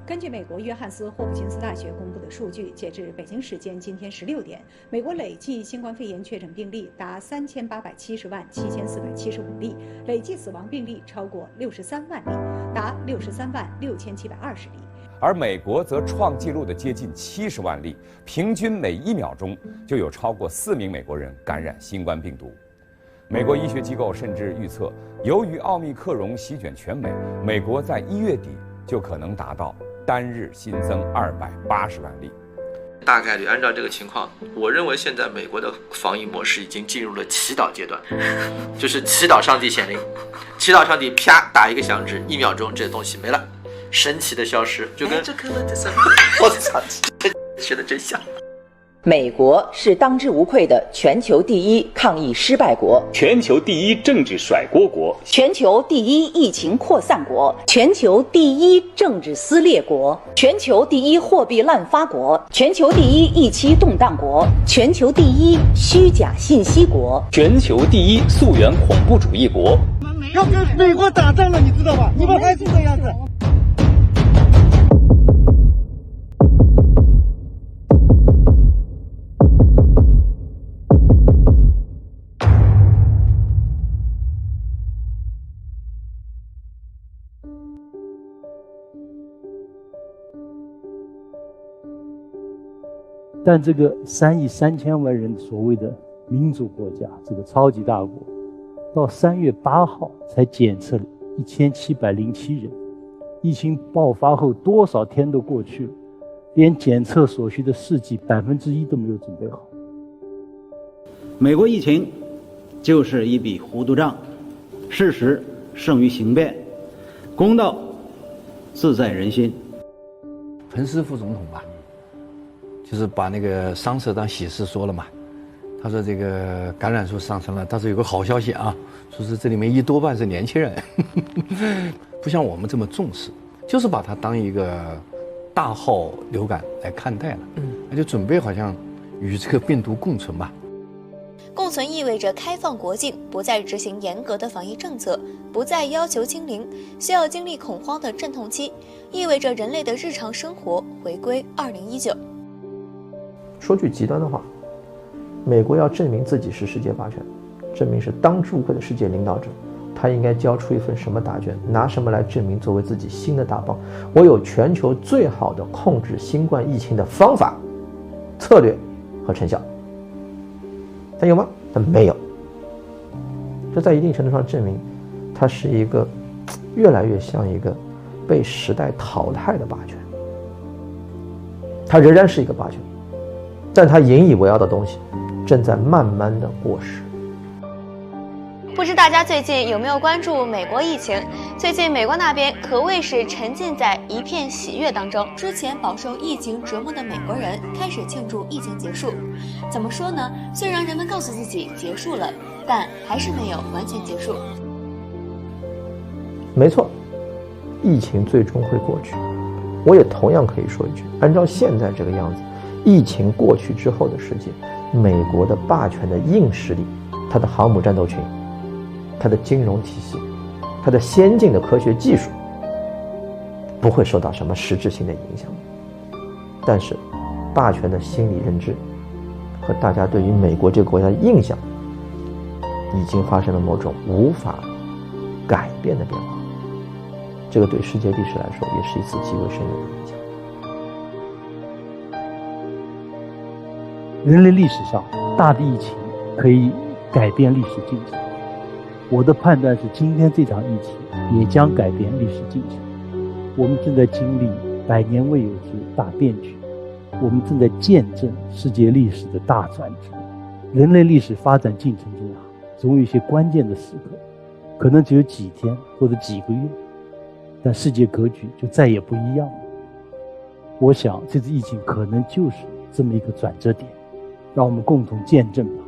根据美国约翰斯霍普金斯大学公布的数据，截至北京时间今天16点，美国累计新冠肺炎确诊病例达3870万7475例，累计死亡病例超过63万例，达63万6720例。而美国则创纪录的接近70万例，平均每1秒钟就有超过4名美国人感染新冠病毒。美国医学机构甚至预测，由于奥密克戎席卷全美，美国在1月底就可能达到单日新增280万例。大概率按照这个情况，我认为现在美国的防疫模式已经进入了祈祷阶段，就是祈祷上帝显灵，祈祷上帝啪打一个响指，1秒钟这东西没了，神奇的消失，就跟我操，学的真像。美国是当之无愧的全球第一抗疫失败国，全球第一政治甩锅国，全球第一疫情扩散国，全球第一政治撕裂国，全球第一货币滥发国，全球第一疫期动荡国，全球第一虚假信息国，全球第一溯源恐怖主义国。要跟美国打仗了，你知道吧？你们还是这样子。但这个3亿3千万人所谓的民主国家，这个超级大国，到3月8号才检测了1707人，疫情爆发后多少天都过去了，连检测所需的试剂1%都没有准备好。美国疫情就是一笔糊涂账，事实胜于雄辩，公道自在人心。彭斯副总统吧，就是把那个伤势当喜事说了嘛。他说这个感染数上升了，但是有个好消息啊，说是这里面多半是年轻人，不像我们这么重视，就是把它当一个大号流感来看待了，那就准备好像与这个病毒共存吧。共存意味着开放国境，不再执行严格的防疫政策，不再要求清零，需要经历恐慌的阵痛期，意味着人类的日常生活回归2019。说句极端的话，美国要证明自己是世界霸权，证明是当之无愧的世界领导者，他应该交出一份什么答卷，拿什么来证明作为自己新的大邦，我有全球最好的控制新冠疫情的方法、策略和成效。他有吗？他没有。这在一定程度上证明，他是一个越来越像一个被时代淘汰的霸权。他仍然是一个霸权，但他引以为傲的东西正在慢慢的过时。不知大家最近有没有关注美国疫情？最近美国那边可谓是沉浸在一片喜悦当中。之前饱受疫情折磨的美国人开始庆祝疫情结束。怎么说呢？虽然人们告诉自己结束了，但还是没有完全结束。没错，疫情最终会过去。我也同样可以说一句，按照现在这个样子，疫情过去之后的世界，美国的霸权的硬实力，它的航母战斗群，它的金融体系，它的先进的科学技术，不会受到什么实质性的影响。但是霸权的心理认知和大家对于美国这个国家的印象已经发生了某种无法改变的变化，这个对世界历史来说也是一次极为深远的影响。人类历史上大的疫情可以改变历史进程，我的判断是今天这场疫情也将改变历史进程。我们正在经历100年未有之大变局，我们正在见证世界历史的大转折。人类历史发展进程中总有一些关键的时刻，可能只有几天或者几个月，但世界格局就再也不一样了。我想这次疫情可能就是这么一个转折点，让我们共同见证吧。